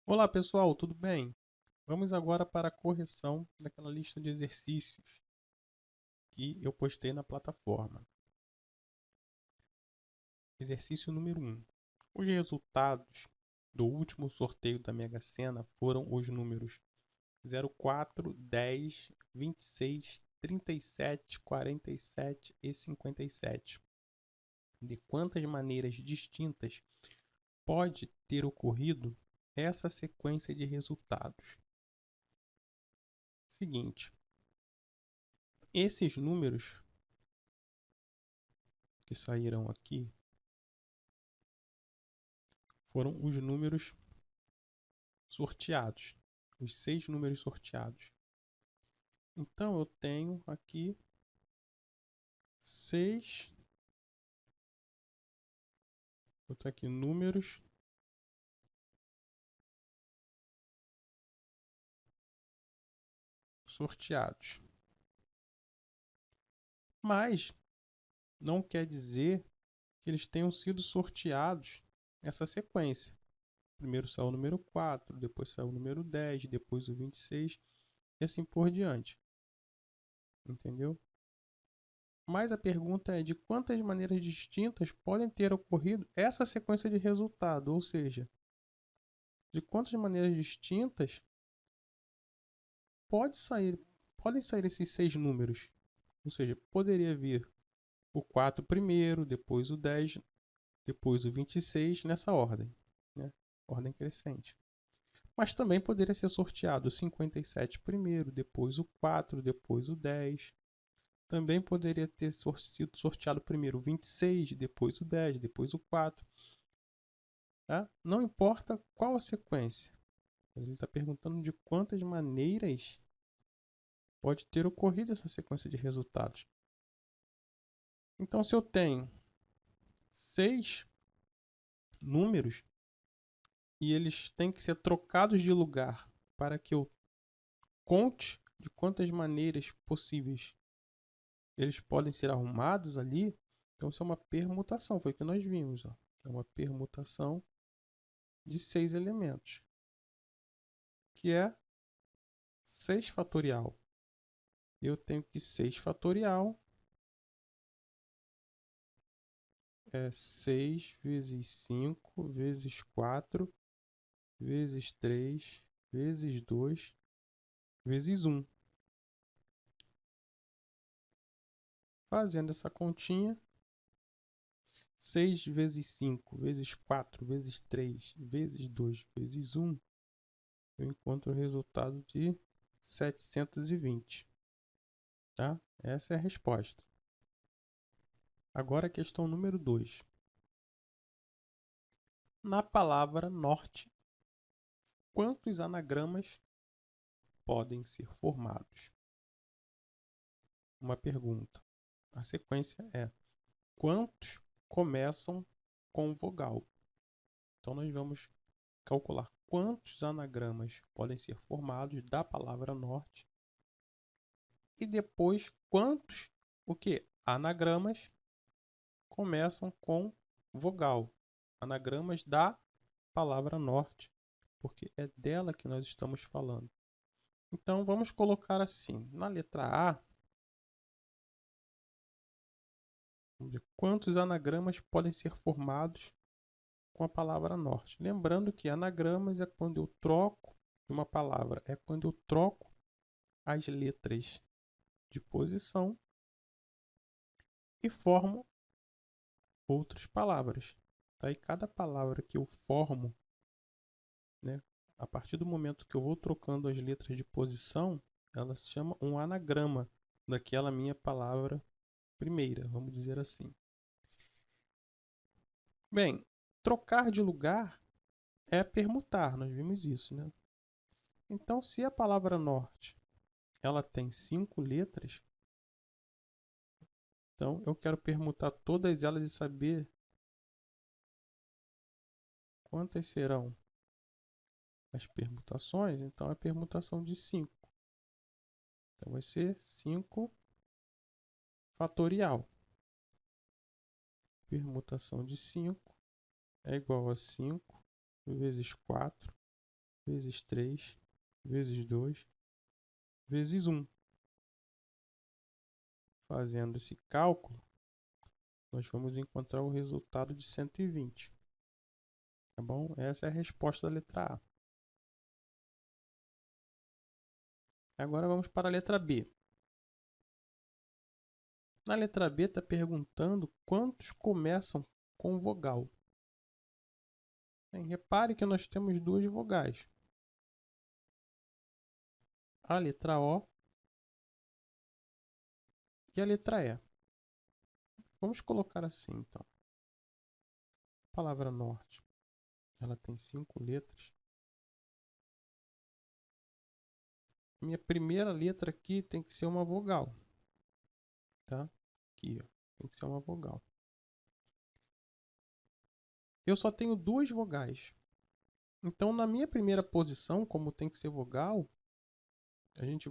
Olá pessoal, tudo bem? Vamos agora para a correção daquela lista de exercícios que eu postei na plataforma. Exercício número 1. Os resultados do último sorteio da Mega Sena foram os números 04, 10, 26, 37, 47 e 57. De quantas maneiras distintas pode ter ocorrido essa sequência de resultados? Seguinte, esses números que saíram aqui foram os números sorteados, os 6 números sorteados. Então eu tenho aqui 6, botar aqui números sorteados. Mas não quer dizer que eles tenham sido sorteados nessa sequência. Primeiro saiu o número 4, depois saiu o número 10, depois o 26 e assim por diante. Entendeu? Mas a pergunta é de quantas maneiras distintas podem ter ocorrido essa sequência de resultado, ou seja, de quantas maneiras distintas podem sair esses 6 números. Ou seja, poderia vir o 4 primeiro, depois o 10, depois o 26, nessa ordem, né? Ordem crescente. Mas também poderia ser sorteado o 57 primeiro, depois o 4, depois o 10. Também poderia ter sido sorteado primeiro o 26, depois o 10, depois o 4. Tá? Não importa qual a sequência. Ele está perguntando de quantas maneiras pode ter ocorrido essa sequência de resultados. Então, se eu tenho 6 números e eles têm que ser trocados de lugar para que eu conte de quantas maneiras possíveis eles podem ser arrumados ali, então isso é uma permutação, foi o que nós vimos. Ó. É uma permutação de 6 elementos, que é 6 fatorial. Eu tenho que 6 fatorial é 6 vezes 5 vezes 4 vezes 3 vezes 2 vezes 1. Fazendo essa continha, 6 vezes 5 vezes 4 vezes 3 vezes 2 vezes 1, eu encontro o resultado de 720. Tá? Essa é a resposta. Agora a questão número 2. Na palavra norte, quantos anagramas podem ser formados? Uma pergunta. A sequência é: quantos começam com vogal? Então nós vamos calcular quantos anagramas podem ser formados da palavra norte e depois quantos anagramas começam com vogal, anagramas da palavra norte, porque é dela que nós estamos falando. Então vamos colocar assim, na letra A, vamos ver quantos anagramas podem ser formados com a palavra norte. Lembrando que anagramas é quando eu troco uma palavra, é quando eu troco as letras de posição e formo outras palavras. Tá? E cada palavra que eu formo, né, a partir do momento que eu vou trocando as letras de posição, ela se chama um anagrama daquela minha palavra primeira, vamos dizer assim. Bem, trocar de lugar é permutar, nós vimos isso, né? Então, se a palavra norte ela tem 5 letras, então eu quero permutar todas elas e saber quantas serão as permutações. Então, é a permutação de 5. Então, vai ser 5 fatorial. Permutação de 5 é igual a 5 vezes 4 vezes 3, vezes 2, vezes 1. Fazendo esse cálculo, nós vamos encontrar o resultado de 120. Tá bom? Essa é a resposta da letra A. Agora vamos para a letra B. Na letra B está perguntando quantos começam com vogal. Repare que nós temos duas vogais. A letra O e a letra E. Vamos colocar assim, então. A palavra norte, ela tem 5 letras. Minha primeira letra aqui tem que ser uma vogal. Tá? Aqui, ó, tem que ser uma vogal. Eu só tenho duas vogais. Então, na minha primeira posição, como tem que ser vogal, a gente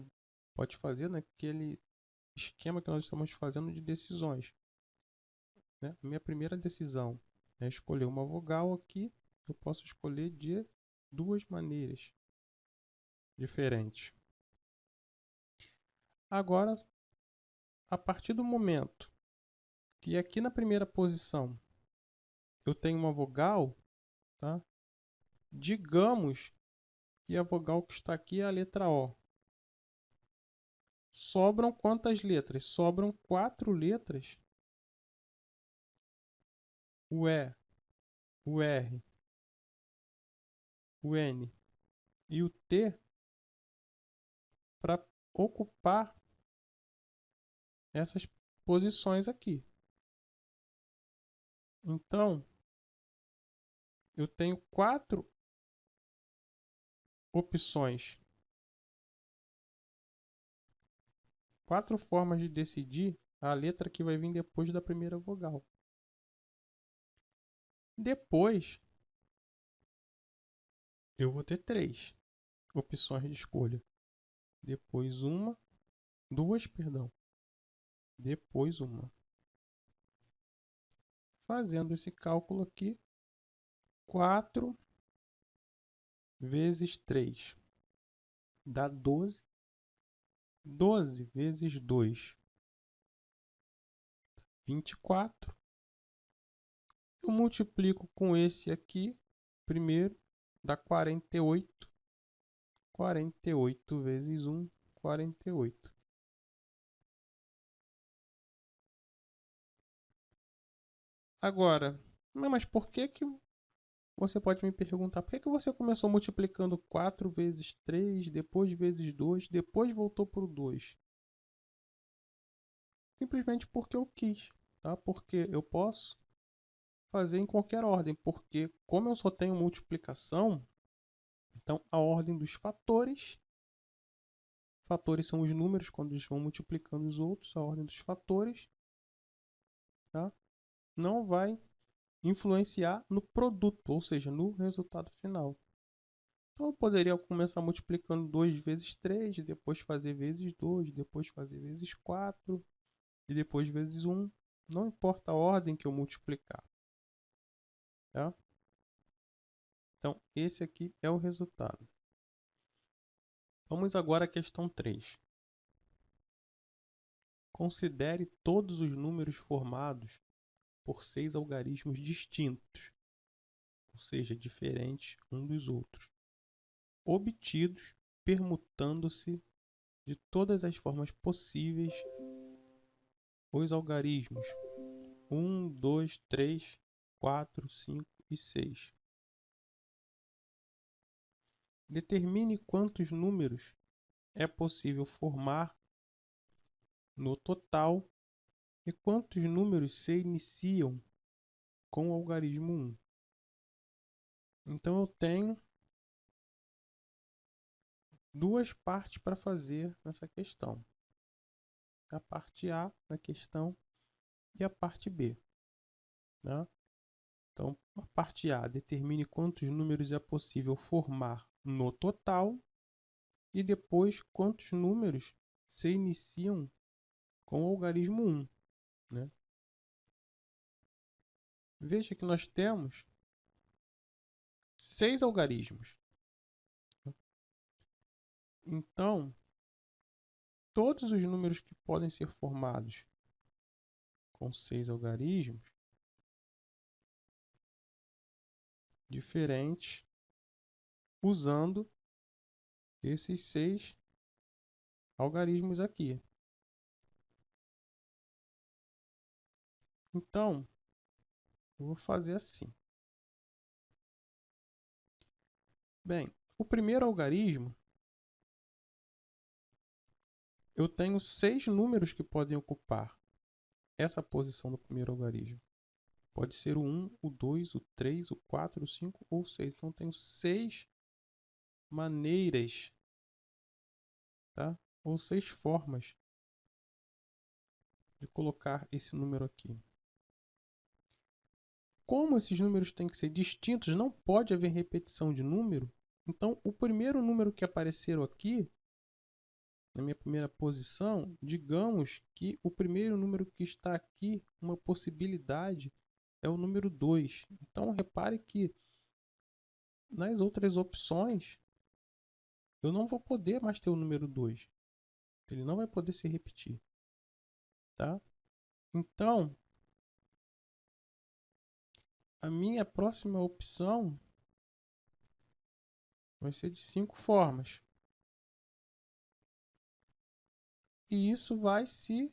pode fazer naquele esquema que nós estamos fazendo de decisões. Né? A minha primeira decisão é escolher uma vogal aqui. Eu posso escolher de duas maneiras diferentes. Agora, a partir do momento que aqui na primeira posição eu tenho uma vogal, tá? Digamos que a vogal que está aqui é a letra O. Sobram quantas letras? Sobram 4 letras. O E, o R, o N e o T para ocupar essas posições aqui. Então, eu tenho 4 opções. 4 formas de decidir a letra que vai vir depois da primeira vogal. Depois, eu vou ter 3 opções de escolha. Depois duas, perdão. Depois uma. Fazendo esse cálculo aqui, 4 vezes 3 dá 12. 12 vezes 2, 24. Eu multiplico com esse aqui, primeiro, dá 48. 48 vezes 1, 48. Agora, mas por que você pode me perguntar, por que você começou multiplicando 4 vezes 3, depois vezes 2, depois voltou para o 2? Simplesmente porque eu quis, tá? Porque eu posso fazer em qualquer ordem, porque como eu só tenho multiplicação, então a ordem dos fatores são os números quando eles vão multiplicando os outros, a ordem dos fatores, tá? Não vai influenciar no produto, ou seja, no resultado final. Então eu poderia começar multiplicando 2 vezes 3, depois fazer vezes 2, depois fazer vezes 4 e depois vezes 1. Não importa a ordem que eu multiplicar. Tá? Então esse aqui é o resultado. Vamos agora à questão 3. Considere todos os números formados por 6 algarismos distintos, ou seja, diferentes um dos outros, obtidos permutando-se de todas as formas possíveis os algarismos 1, 2, 3, 4, 5 e 6. Determine quantos números é possível formar no total e quantos números se iniciam com o algarismo 1. Então eu tenho duas partes para fazer nessa questão. A parte A da questão e a parte B. Tá? Então, a parte A, determine quantos números é possível formar no total e depois quantos números se iniciam com o algarismo 1. Né? Veja que nós temos 6 algarismos. Então, todos os números que podem ser formados com 6 algarismos diferentes usando esses 6 algarismos aqui. Então, eu vou fazer assim. Bem, o primeiro algarismo, eu tenho 6 números que podem ocupar essa posição do primeiro algarismo. Pode ser o 1, o 2, o 3, o 4, o 5 ou o 6. Então, eu tenho 6 maneiras, tá? Ou 6 formas de colocar esse número aqui. Como esses números têm que ser distintos, não pode haver repetição de número. Então, o primeiro número que apareceu aqui, na minha primeira posição, digamos que o primeiro número que está aqui, uma possibilidade, é o número 2. Então, repare que nas outras opções, eu não vou poder mais ter o número 2. Ele não vai poder se repetir. Tá? Então, a minha próxima opção vai ser de 5 formas. E isso vai se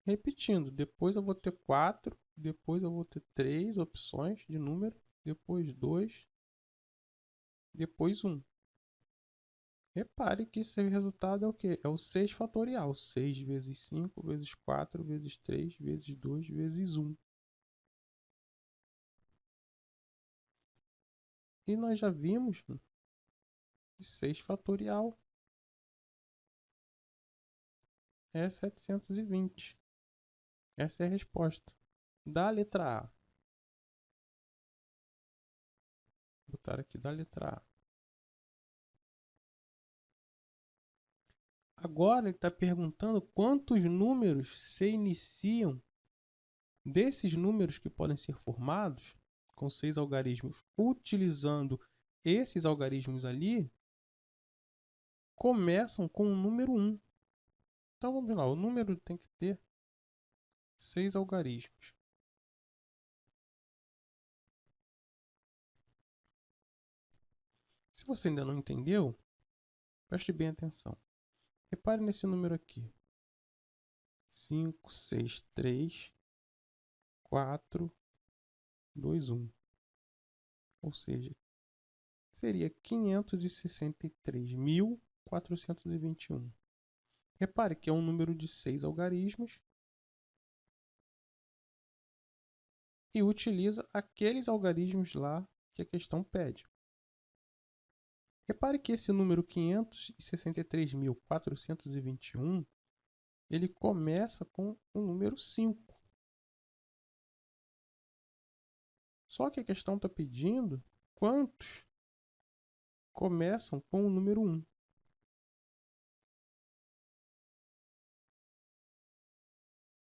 repetindo. Depois eu vou ter 4, depois eu vou ter 3 opções de número, depois 2, depois 1. Repare que esse resultado é o quê? É o 6 fatorial. 6 vezes 5 vezes 4 vezes 3 vezes 2 vezes 1. E nós já vimos que 6 fatorial é 720. Essa é a resposta da letra A. Vou botar aqui da letra A. Agora ele está perguntando quantos números se iniciam desses números que podem ser formados com 6 algarismos. Utilizando esses algarismos ali, começam com o número 1. Então vamos lá, o número tem que ter 6 algarismos. Se você ainda não entendeu, preste bem atenção. Repare nesse número aqui. 5, 6, 3, 4, 2, 1. Ou seja, seria 563.421. Repare que é um número de 6 algarismos e utiliza aqueles algarismos lá que a questão pede. Repare que esse número 563.421, ele começa com o número 5. Só que a questão está pedindo quantos começam com o número 1.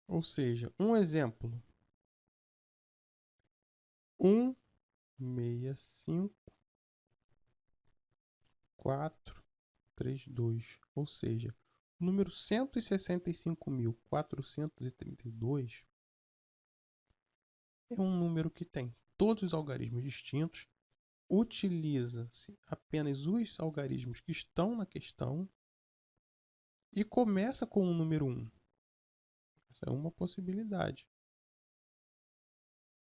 Ou seja, um exemplo. 165.432. Ou seja, o número 165.432 é um número que tem todos os algarismos distintos, utiliza-se apenas os algarismos que estão na questão e começa com o número 1. Essa é uma possibilidade.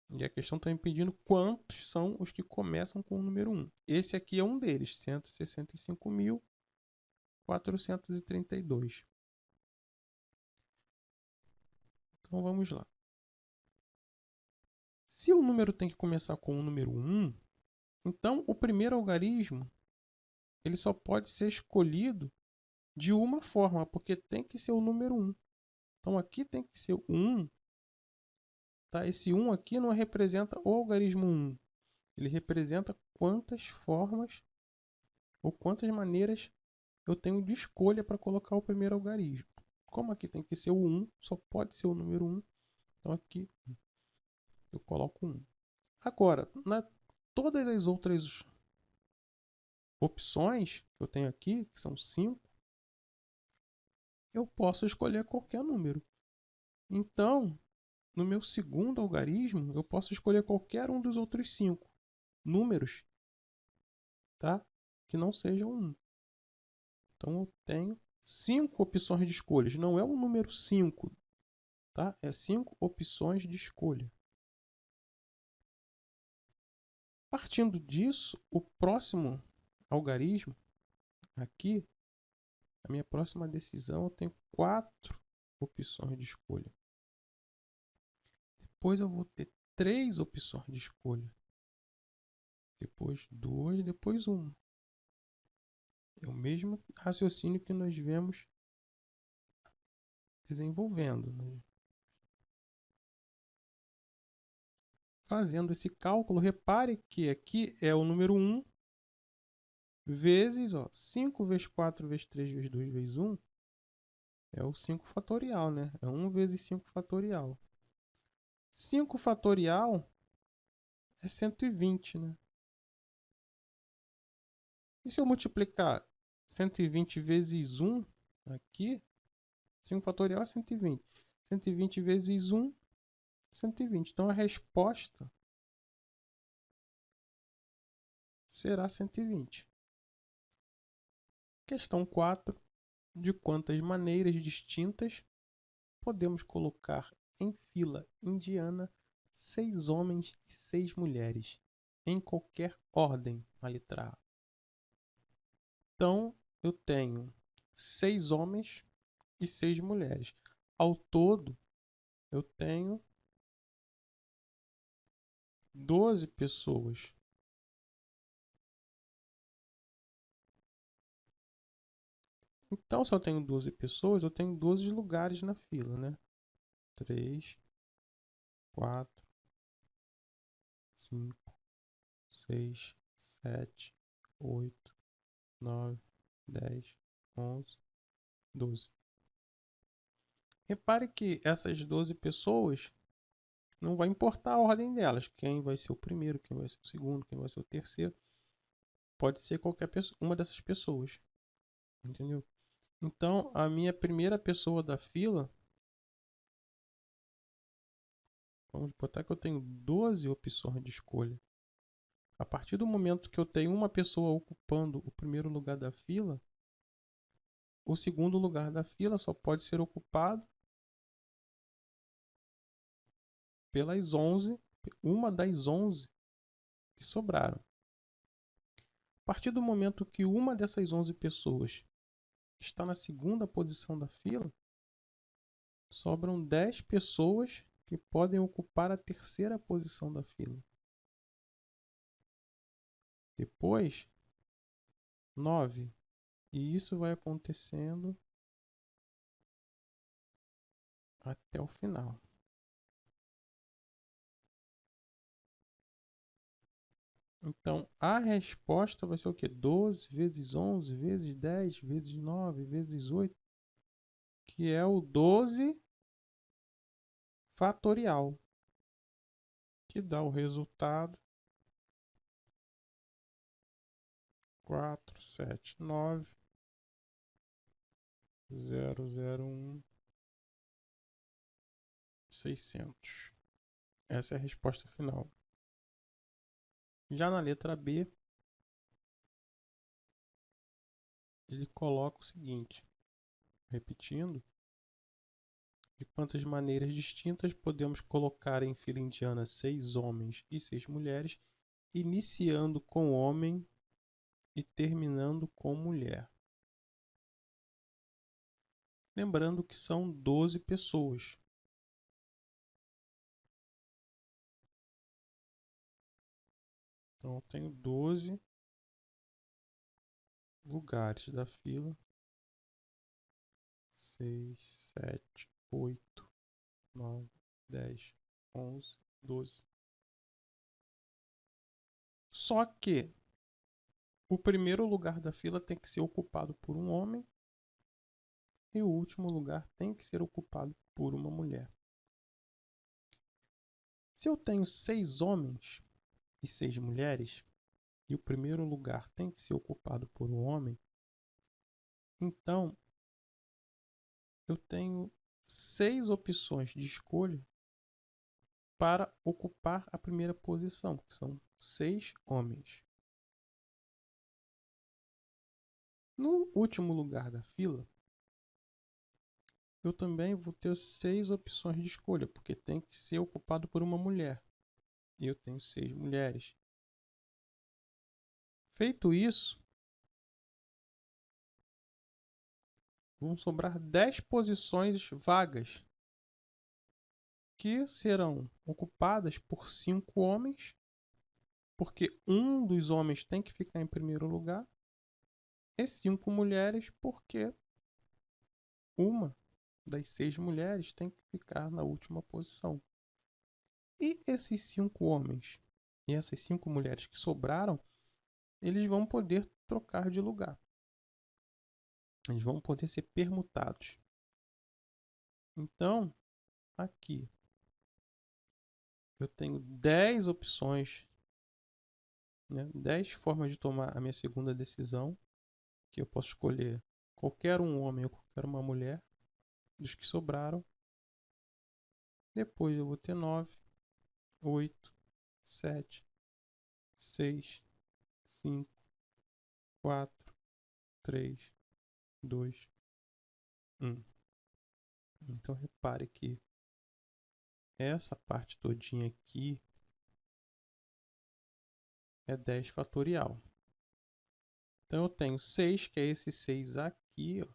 E a questão está me pedindo quantos são os que começam com o número 1. Esse aqui é um deles, 165.432. Então vamos lá. Se o número tem que começar com o número 1, então o primeiro algarismo ele só pode ser escolhido de uma forma, porque tem que ser o número 1. Então aqui tem que ser o 1. Tá? Esse 1 aqui não representa o algarismo 1. Ele representa quantas formas ou quantas maneiras eu tenho de escolha para colocar o primeiro algarismo. Como aqui tem que ser o 1, só pode ser o número 1. Então aqui eu coloco 1. Agora, todas as outras opções que eu tenho aqui, que são 5, eu posso escolher qualquer número. Então, no meu segundo algarismo, eu posso escolher qualquer um dos outros 5 números, tá? Que não sejam 1. Então, eu tenho 5 opções de escolhas. Não é o número 5, tá? É 5 opções de escolha. Partindo disso, o próximo algarismo, aqui, a minha próxima decisão, eu tenho 4 opções de escolha. Depois eu vou ter 3 opções de escolha. Depois 2, depois 1. É o mesmo raciocínio que nós vemos desenvolvendo, né? Fazendo esse cálculo, repare que aqui é o número 1 vezes, 5 vezes 4 vezes 3 vezes 2 vezes 1 é o 5 fatorial, né? É 1 vezes 5 fatorial. 5 fatorial é 120, né? E se eu multiplicar 120 vezes 1 aqui, 5 fatorial é 120. 120 vezes 1, 120. Então a resposta será 120. Questão 4. De quantas maneiras distintas podemos colocar em fila indiana 6 homens e 6 mulheres, em qualquer ordem, a letra A? Então, eu tenho 6 homens e 6 mulheres. Ao todo, eu tenho 12 pessoas. Então, se eu tenho 12 pessoas, eu tenho 12 lugares na fila, né? 3, 4, 5, 6, 7, 8, 9, 10, 11, 12. Repare que essas 12 pessoas, não vai importar a ordem delas. Quem vai ser o primeiro, quem vai ser o segundo, quem vai ser o terceiro. Pode ser qualquer pessoa, uma dessas pessoas. Entendeu? Então, a minha primeira pessoa da fila, vamos botar que eu tenho 12 opções de escolha. A partir do momento que eu tenho uma pessoa ocupando o primeiro lugar da fila, o segundo lugar da fila só pode ser ocupado pelas 11, uma das 11 que sobraram. A partir do momento que uma dessas 11 pessoas está na segunda posição da fila, sobram 10 pessoas que podem ocupar a terceira posição da fila. Depois, 9. E isso vai acontecendo até o final. Então, a resposta vai ser o quê? 12 vezes 11 vezes 10 vezes 9 vezes 8, que é o 12 fatorial, que dá o resultado 479.001.600. Essa é a resposta final. Já na letra B, ele coloca o seguinte, repetindo: de quantas maneiras distintas podemos colocar em fila indiana 6 homens e 6 mulheres, iniciando com homem e terminando com mulher. Lembrando que são 12 pessoas. Então, eu tenho 12 lugares da fila. 6, 7, 8, 9, 10, 11, 12. Só que o primeiro lugar da fila tem que ser ocupado por um homem e o último lugar tem que ser ocupado por uma mulher. Se eu tenho 6 homens e 6 mulheres, e o primeiro lugar tem que ser ocupado por um homem, então eu tenho 6 opções de escolha para ocupar a primeira posição, que são 6 homens. No último lugar da fila, eu também vou ter 6 opções de escolha, porque tem que ser ocupado por uma mulher. E eu tenho 6 mulheres. Feito isso, vão sobrar 10 posições vagas, que serão ocupadas por 5 homens, porque um dos homens tem que ficar em primeiro lugar, e 5 mulheres, porque uma das 6 mulheres tem que ficar na última posição. E esses 5 homens e essas 5 mulheres que sobraram, eles vão poder trocar de lugar. Eles vão poder ser permutados. Então, aqui eu tenho 10 opções, né? 10 formas de tomar a minha segunda decisão, que eu posso escolher qualquer um homem ou qualquer uma mulher dos que sobraram. Depois eu vou ter 9, 8, 7, 6, 5, 4, 3, 2, 1. Então repare que essa parte todinha aqui é 10 fatorial. Então eu tenho 6, que é esse 6 aqui, ó.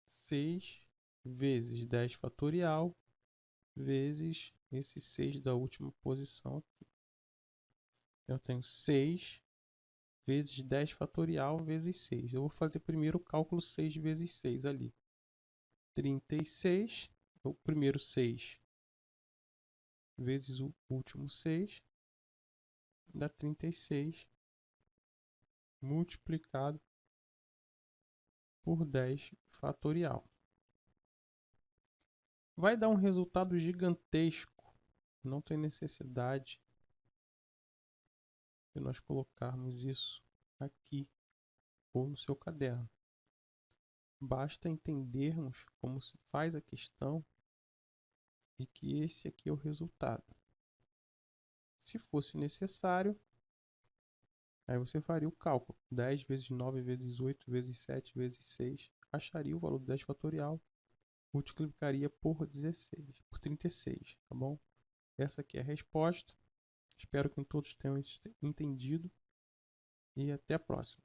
6 vezes 10 fatorial vezes esse 6 da última posição aqui. Eu tenho 6 vezes 10 fatorial vezes 6. Eu vou fazer primeiro o cálculo 6 vezes 6 ali. 36, o primeiro 6 vezes o último 6, dá 36 multiplicado por 10 fatorial. Vai dar um resultado gigantesco. Não tem necessidade de nós colocarmos isso aqui ou no seu caderno. Basta entendermos como se faz a questão e que esse aqui é o resultado. Se fosse necessário, aí você faria o cálculo. 10 vezes 9 vezes 8 vezes 7 vezes 6. Acharia o valor do 10 fatorial. Multiplicaria por 16, por 36, tá bom? Essa aqui é a resposta. Espero que todos tenham entendido. E até a próxima.